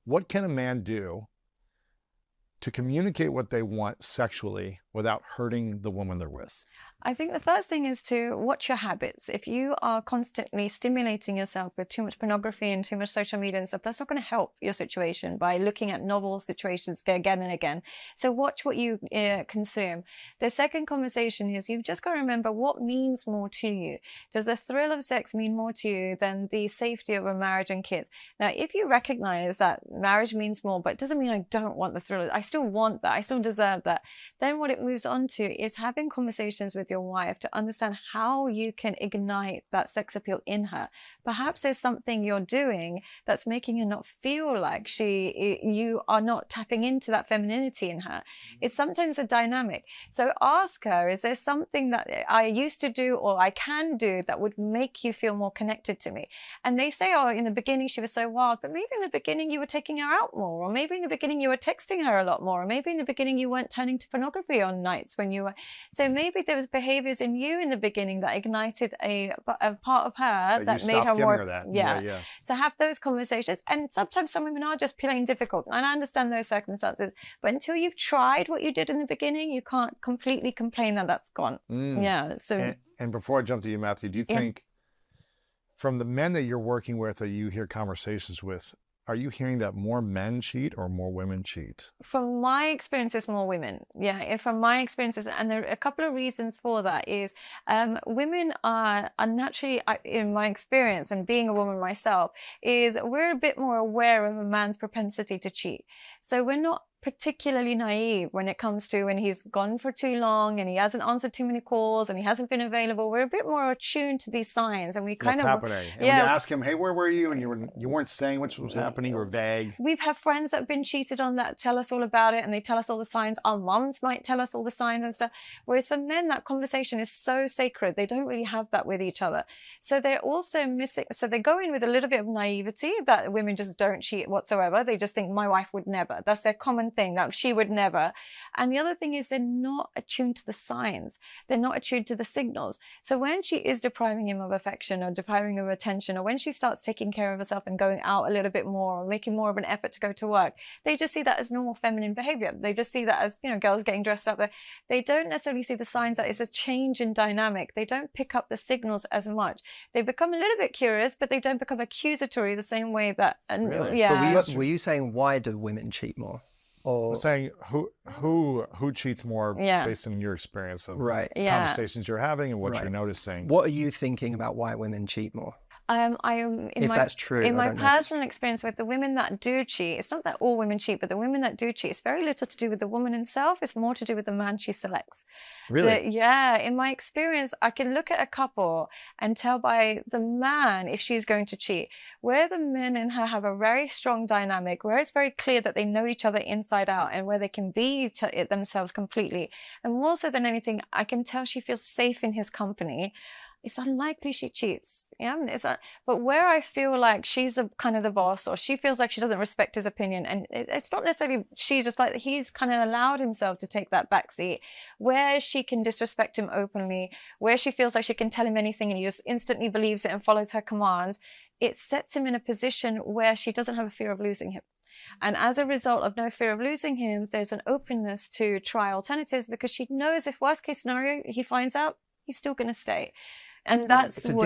what can a man do to communicate what they want sexually without hurting the woman they're with? I think the first thing is to watch your habits. If you are constantly stimulating yourself with too much pornography and too much social media and stuff, that's not going to help your situation by looking at novel situations again and again. So watch what you consume. The second conversation is you've just got to remember what means more to you. Does the thrill of sex mean more to you than the safety of a marriage and kids? Now, if you recognize that marriage means more, but it doesn't mean I don't want the thrill, I still want that, I still deserve that, then what it moves on to is having conversations with your wife to understand how you can ignite that sex appeal in her. Perhaps there's something you're doing that's making her not feel like you are not tapping into that femininity in her. It's sometimes a dynamic. So ask her, is there something that I used to do or I can do that would make you feel more connected to me? And they say, oh, in the beginning she was so wild, but maybe in the beginning you were taking her out more, or maybe in the beginning you were texting her a lot more, or maybe in the beginning you weren't turning to pornography on nights when you were. So maybe there was behaviors in you in the beginning that ignited a part of her that made her more. Yeah. So have those conversations. And sometimes some women are just plain difficult, and I understand those circumstances. But until you've tried what you did in the beginning, you can't completely complain that that's gone. Yeah. So. And before I jump to you, Matthew, do you think from the men that you're working with, that you hear conversations with, are you hearing that more men cheat or more women cheat? From my experiences, more women. Yeah, from my experiences, and there are a couple of reasons for that is women are naturally, in my experience and being a woman myself, is we're a bit more aware of a man's propensity to cheat. So we're not particularly naive when it comes to when he's gone for too long and he hasn't answered too many calls and he hasn't been available. We're a bit more attuned to these signs, and we kind What's happening? And when you ask him, hey, where were you? And you weren't saying what was happening, you were vague. We've had friends that have been cheated on that tell us all about it, and they tell us all the signs. Our mums might tell us all the signs and stuff. Whereas for men, that conversation is so sacred. They don't really have that with each other. So they're also missing. So they go in with a little bit of naivety that women just don't cheat whatsoever. They just think my wife would never. That's their common thing, that she would never. And the other thing is they're not attuned to the signs. They're not attuned to the signals. So when she is depriving him of affection or depriving him of attention, or when she starts taking care of herself and going out a little bit more or making more of an effort to go to work, they just see that as normal feminine behavior. They just see that as, girls getting dressed up. They don't necessarily see the signs that it's a change in dynamic. They don't pick up the signals as much. They become a little bit curious, but they don't become accusatory the same way that. Really? Yeah. But were you saying, why do women cheat more? I'm saying who cheats more based on your experience of conversations you're having and what you're noticing. What are you thinking about why women cheat more? That's true. In my personal experience with the women that do cheat, it's not that all women cheat, but the women that do cheat, it's very little to do with the woman herself. It's more to do with the man she selects. Really? In my experience, I can look at a couple and tell by the man if she's going to cheat. Where the men and her have a very strong dynamic, where it's very clear that they know each other inside out and where they can be themselves completely. And more so than anything, I can tell she feels safe in his company. It's unlikely she cheats. But where I feel like she's kind of the boss, or she feels like she doesn't respect his opinion, and it's not necessarily she's just like he's kind of allowed himself to take that backseat, where she can disrespect him openly, where she feels like she can tell him anything and he just instantly believes it and follows her commands, it sets him in a position where she doesn't have a fear of losing him. And as a result of no fear of losing him, there's an openness to try alternatives, because she knows if worst case scenario he finds out, he's still going to stay. And that's where